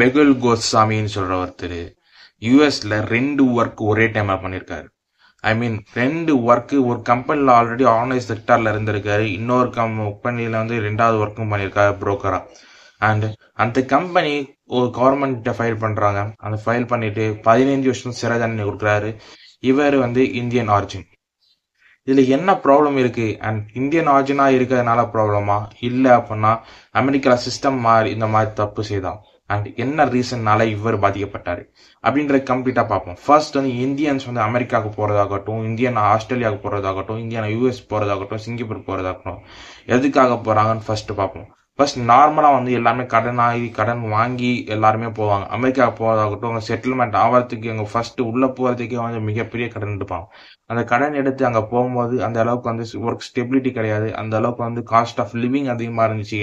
மெகுல் கோஸ்வாமின்னு சொல்ற ஒருத்தர் யூஎஸ்ல 2 ஒர்க் ஒரே டைம்ல பண்ணியிருக்காரு. ஐ மீன் 2 ஒர்க் ஒரு கம்பெனில ஆல்ரெடி ஆர்கனைஸ் செக்டார்ல இருந்திருக்காரு. இன்னொரு கம்பெனில வந்து 2வது ஒர்க்கும் பண்ணியிருக்காரு புரோக்கரா. அண்ட் அந்த கம்பெனி ஒரு கவர்மெண்ட் ஃபைல் பண்றாங்க. அந்த ஃபைல் பண்ணிட்டு 15 வருஷம் சிறை தண்டனை கொடுக்குறாரு. இவர் வந்து இந்தியன் ஆரிஜின். இதுல என்ன ப்ராப்ளம் இருக்கு? அண்ட் இந்தியன் ஆரிஜினா இருக்கிறதுனால ப்ராப்ளமா, இல்ல அப்படின்னா அமெரிக்கா சிஸ்டம் மாதிரி இந்த மாதிரி தப்பு செய்தான் அண்ட் என்ன ரீசன்னால இவர் பாதிக்கப்பட்டாரு அப்படின்ற கம்ப்ளீட்டா பார்ப்போம். ஃபர்ஸ்ட் வந்து இந்தியன்ஸ் வந்து அமெரிக்காவுக்கு போறதாகட்டும், இந்தியன் ஆஸ்திரேலியாவுக்கு போறதாகட்டும், இந்தியன் யூஎஸ் போறதாகட்டும், சிங்கப்பூர் போறதாகட்டும், எதுக்காக போறாங்கன்னு ஃபர்ஸ்ட் பார்ப்போம். ஃபர்ஸ்ட் நார்மலா வந்து எல்லாமே கடன் வாங்கி எல்லாருமே போவாங்க. அமெரிக்காவுக்கு போறதாகட்டும், செட்டில்மெண்ட் ஆகிறதுக்கு அங்க ஃபர்ஸ்ட் உள்ள போறதுக்கே வந்து மிகப்பெரிய கடன் எடுப்பாங்க. அந்த கடன் எடுத்து அங்க போகும்போது அந்த அளவுக்கு வந்து ஒர்க் ஸ்டெபிலிட்டி கிடையாது. அந்த அளவுக்கு வந்து காஸ்ட் ஆஃப் லிவிங் அதிகமா இருந்துச்சு.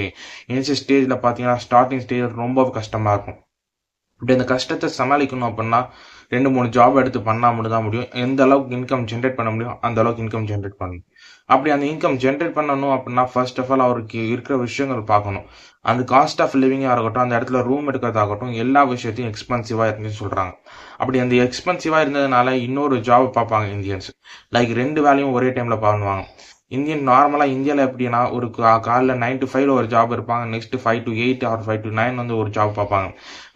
இனிஷியல் ஸ்டேஜ்ல பாத்தீங்கன்னா ஸ்டார்டிங் ஸ்டேஜ் ரொம்ப கஷ்டமா இருக்கும். இப்படி அந்த கஷ்டத்தை சமாளிக்கணும் அப்படின்னா 2-3 ஜாப் எடுத்து பண்ணா மட்டும் தான் முடியும். எந்த அளவுக்கு இன்கம் ஜென்ரேட் பண்ண முடியும் அந்த அளவுக்கு இன்கம் ஜென்ரேட் பண்ணணும். அப்படி அந்த இன்கம் ஜென்ரேட் பண்ணணும் அப்படின்னா ஃபர்ஸ்ட் ஆஃப் ஆல் அவருக்கு இருக்கிற விஷயங்கள் பார்க்கணும். அந்த காஸ்ட் ஆஃப் லிவிங்கா இருக்கட்டும், அந்த இடத்துல ரூம் எடுக்கிறதாகட்டும், எல்லா விஷயத்தையும் எக்ஸ்பென்சிவா இருந்துன்னு சொல்றாங்க. அப்படி அந்த எக்ஸ்பென்சிவா இருந்ததுனால இன்னொரு ஜாப் பார்ப்பாங்க இந்தியன்ஸ். லைக் 2 வேலையும் ஒரே டைம்ல பண்ணுவாங்க. இந்தியன் நார்மலா இந்தியாவில் எப்படின்னா ஒரு காலைல 9 to 5 ஒரு ஜாப் இருப்பாங்க. நெக்ஸ்ட் 5 to 8 ஆர் 5 to 9 வந்து ஒரு ஜாப் பார்ப்பாங்க.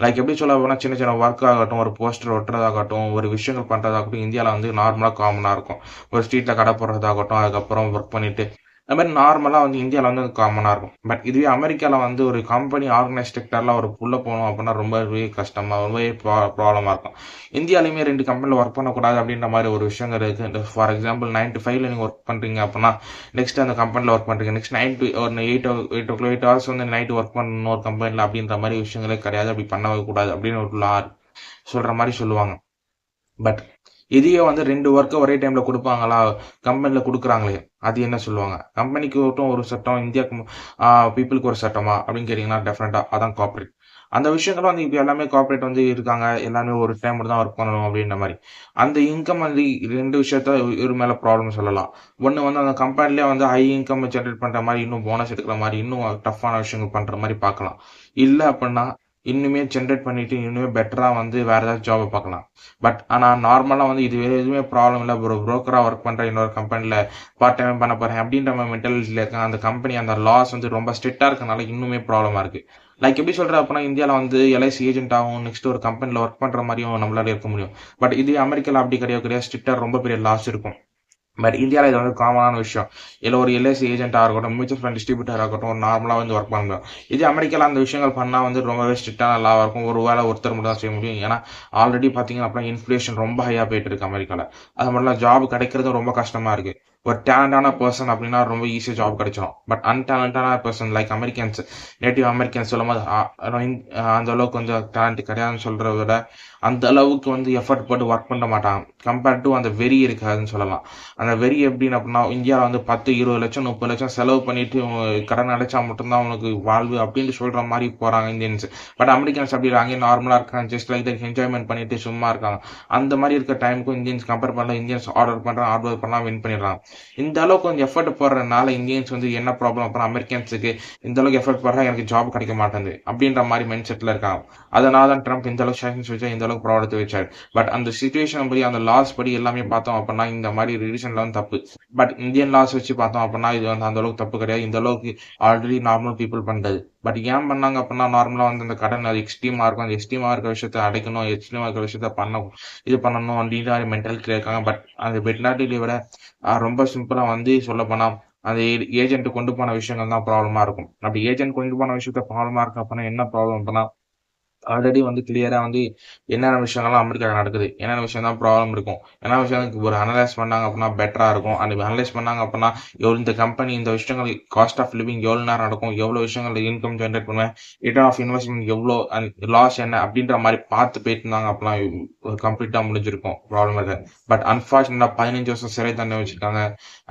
லைக் எப்படி சொல்ல போனா சின்ன சின்ன ஒர்க் ஆகட்டும், ஒரு போஸ்டர் ஒட்டுறதாகட்டும், ஒரு விஷயங்கள் பண்றதாகட்டும் இந்தியாவில் வந்து நார்மலா காமனா இருக்கும். ஒரு ஸ்ட்ரீட்ல கடை போடுறதாகட்டும், அதுக்கப்புறம் ஒர்க் பண்ணிட்டு அது மாதிரி நார்மலா வந்து இந்தியாவில் வந்து காமனா இருக்கும். பட் இதுவே அமெரிக்கால வந்து ஒரு கம்பெனி ஆர்கனைஸ் செக்டர்ல ஒரு புள்ள போகணும் அப்படின்னா ரொம்பவே கஷ்டமா, ரொம்பவே ப்ராப்ளமா இருக்கும். இந்தியாலையுமே 2 கம்பெனில ஒர்க் பண்ணக்கூடாது அப்படின்ற மாதிரி ஒரு விஷயங்கள் இருக்கு. ஃபார் எக்ஸாம்பிள் 9 to 5 நீங்க ஒர்க் பண்றீங்க அப்படின்னா நெக்ஸ்ட் அந்த கம்பெனில ஒர்க் பண்றீங்க. நெக்ஸ்ட் 9 to ஒரு 8 ஹவர்ஸ் வந்து நைட் ஒர்க் பண்ணணும் ஒரு கம்பெனில அப்படின்ற மாதிரி விஷயங்களே கிடையாது. அப்படி பண்ணவே கூடாது அப்படின்னு ஒரு லா சொல்ற மாதிரி சொல்லுவாங்க. பட் இதையே வந்து 2 ஒர்க்கை ஒரே டைம்ல கொடுப்பாங்களா? கம்பெனில கொடுக்குறாங்களே அது என்ன சொல்லுவாங்க? கம்பெனிக்கு மட்டும் ஒரு சட்டம், இந்தியாவுக்கு பீப்புளுக்கு ஒரு சட்டமா அப்படின்னு கேட்டீங்கன்னா டெஃபினட்டா அதான் கார்பரேட். அந்த விஷயங்களும் வந்து இப்போ எல்லாமே கார்பரேட் வந்து இருக்காங்க. எல்லாமே ஒரு டைம் தான் ஒர்க் பண்ணணும் அப்படின்ற மாதிரி. அந்த இன்கம் வந்து 2 விஷயத்த இவர் மேல ப்ராப்ளம் சொல்லலாம். ஒன்று வந்து அந்த கம்பெனிலே வந்து ஹை இன்கம் ஜென்ரேட் பண்ற மாதிரி, இன்னும் போனஸ் எடுக்கிற மாதிரி, இன்னும் டஃப்பான விஷயங்கள் பண்ற மாதிரி பார்க்கலாம். இல்லை அப்படின்னா இன்னுமே ஜென்ரேட் பண்ணிட்டு இன்னுமே பெட்டரா வந்து வேற ஏதாச்சும் ஜாப் பார்க்கலாம். பட் ஆனா நார்மலா வந்து இது எதுவுமே ப்ராப்ளம் இல்லை. ஒரு புரோக்கரா ஒர்க் பண்ற இன்னொரு கம்பெனில பார்ட் டைம் பண்ண போறேன் அப்படின்ற மாதிரி மென்டாலிட்டியில இருக்காங்க. அந்த கம்பெனி அந்த லாஸ் வந்து ரொம்ப ஸ்ட்ரிக்டா இருக்கனால இன்னுமே ப்ராப்ளமா இருக்கு. லைக் எப்படி சொல்ற அப்படின்னா இந்தியாவில் வந்து எல்ஐசி ஏஜென்ட் ஆகும், நெக்ஸ்ட் ஒரு கம்பெனில ஒர்க் பண்ற மாதிரியும் நம்மளால இருக்க முடியும். பட் இது அமெரிக்கால அப்படி கிடையாது. ஸ்ட்ரிக்டா ரொம்ப பெரிய லாஸ் இருக்கும். பட் இந்தியாவில் இது வந்து காமனான விஷயம். இல்லை ஒரு எல்ஐசி ஏஜென்ட்டாக இருக்கட்டும், மியூச்சுவல் ஃபண்ட் டிஸ்ட்ரிபியூட்டராக இருக்கட்டும், ஒரு நார்மலாக வந்து ஒர்க் பண்ண முடியும். இது அமெரிக்காவில் அந்த விஷயங்கள் பண்ணால் வந்து ரொம்பவே ஸ்ட்ரிக்டான லாவாக இருக்கும். ஒரு வேளை ஒருத்தர் மட்டும் தான் செய்ய முடியும். ஏன்னா ஆல்ரெடி பார்த்தீங்கன்னா அப்படின்னா இன்ஃப்ளேஷன் ரொம்ப ஹையாக போயிட்டு இருக்கு அமெரிக்காவில். அது மாதிரிலாம் ஜாப் கிடைக்கிறதும் ரொம்ப கஷ்டமாக இருக்கு. ஒரு டேலண்டான பர்சன் அப்படின்னா ரொம்ப ஈஸியாக ஜாப் கிடைச்சிடும். பட் அன்டேலண்டான person like Americans, native Americans சொல்லும் போது அந்த அளவுக்கு கொஞ்சம் டேலண்ட் கிடையாதுன்னு சொல்றத விட அந்த அளவுக்கு வந்து எஃபர்ட் போட்டு ஒர்க் பண்ண மாட்டாங்க. கம்பேர்ட் டு அந்த வெறி இருக்காதுன்னு சொல்லலாம். அந்த வெறி எப்படின்னு அப்படின்னா இந்தியாவில் வந்து 10-20 லட்சம் 30 லட்சம் செலவு பண்ணிட்டு கடன் அடைச்சா மட்டும்தான் அவனுக்கு வாழ்வு அப்படின்னு சொல்ற மாதிரி போறாங்க இந்தியன்ஸ். பட் அமெரிக்கன்ஸ் அப்படி அங்கே நார்மலா இருக்காங்க. ஜஸ்ட் லைக் தட் என்ஜாய்மெண்ட் பண்ணிட்டு சும்மா இருக்காங்க. அந்த மாதிரி இருக்க டைமுக்கும் இந்தியன்ஸ் கம்பேர் பண்ணல. இந்தியன்ஸ் ஆர்டர் பண்றாங்க, ஹார்ட் ஒர்க் பண்ணலாம், வின் பண்ணிடுறாங்க. இந்த அளவுக்கு கொஞ்சம் எஃபர்ட் போடுறதுனால இந்தியன்ஸ் வந்து என்ன ப்ராப்ளம் அப்புறம் அமெரிக்கன்ஸுக்கு இந்த அளவுக்கு எஃபர்ட் போடுறா எனக்கு ஜாப் கிடைக்க மாட்டேங்குது அப்படின்ற மாதிரி மைண்ட் செட்ல இருக்காங்க. அதனால தான் ட்ரம்ப் இந்த அளவுக்கு செஷன்ஸ் வச்சா இந்த அளவுக்கு ப்ராடக்ட் வச்சாரு. பட் அந்த சிச்சுவேஷன் படி அந்த லாஸ் படி எல்லாமே பார்த்தோம் அப்படின்னா இந்த மாதிரி ரிவிஷன்ல வந்து தப்பு. பட் இந்தியன் லாஸ் வச்சு பார்த்தோம் அப்படின்னா இது வந்து அந்த அளவுக்கு தப்பு கிடையாது. இந்த அளவுக்கு ஆல்ரெடி நார்மல் பீப்புள் பண்றது. பட் ஏன் பண்ணாங்க அப்படின்னா நார்மலா வந்து அந்த கடன் அது எக்ஸ்ட்ரீமா இருக்கும். அந்த எக்ஸ்ட்ரீமா இருக்க விஷயத்த அடைக்கணும், எக்ஸ்ட்ரீமா இருக்க விஷயத்த பண்ணணும், இது பண்ணணும் அப்படின்ற மென்டாலிட்டியில இருக்காங்க. பட் அந்த மென்டாலிட்டியை விட ரொம்ப சிம்பிளா வந்து சொல்ல போனா அந்த ஏஜென்ட் கொண்டு போன விஷயங்கள் தான் ப்ராப்ளமா இருக்கும். அப்படி ஏஜென்ட் கொண்டு போன விஷயத்த ப்ராப்ளமா இருக்கு அப்படின்னா என்ன ப்ராப்ளம் அப்படின்னா ஆல்ரெடி வந்து கிளியரா வந்து என்னென்ன விஷயங்கள்லாம் அமெரிக்காவில் நடக்குது, என்னென்ன விஷயம் தான் ப்ராப்ளம் இருக்கும், என்ன விஷயம் ஒரு அனலைஸ் பண்ணாங்க அப்படின்னா பெட்டரா இருக்கும். அந்த அனலைஸ் பண்ணாங்க அப்படின்னா எவ்வளோ இந்த கம்பெனி இந்த விஷயங்கள் காஸ்ட் ஆஃப் லிவிங் எவ்வளோ நேரம் நடக்கும், எவ்வளோ விஷயங்கள் இன்கம் ஜென்ரேட் பண்ணுவேன், ரிட்டர்ன் ஆஃப் இன்வெஸ்ட்மெண்ட் எவ்வளோ, லாஸ் என்ன அப்படின்ற மாதிரி பார்த்து போயிட்டு இருந்தாங்க அப்படின்னா கம்ப்ளீட்டா முடிஞ்சிருக்கும், ப்ராப்ளம் இருக்காது. பட் அன்பார்ச்சுனேட்டா 15 வருஷம் சிறை தண்டனை வச்சிருக்காங்க.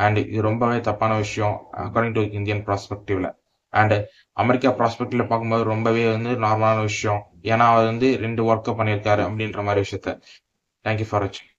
அண்ட் இது ரொம்பவே தப்பான விஷயம் அக்கார்டிங் டு இந்தியன் ப்ராஸ்பெக்டிவ்ல. அண்ட் அமெரிக்கா ப்ராஸ்பெக்டிவ்ல பார்க்கும்போது ரொம்பவே வந்து நார்மலான விஷயம். ஏன்னா அவர் வந்து 2 ஒர்க்கை பண்ணியிருக்காரு அப்படின்ற மாதிரி விஷயத்த. தேங்க்யூ ஃபார் வாட்சிங்.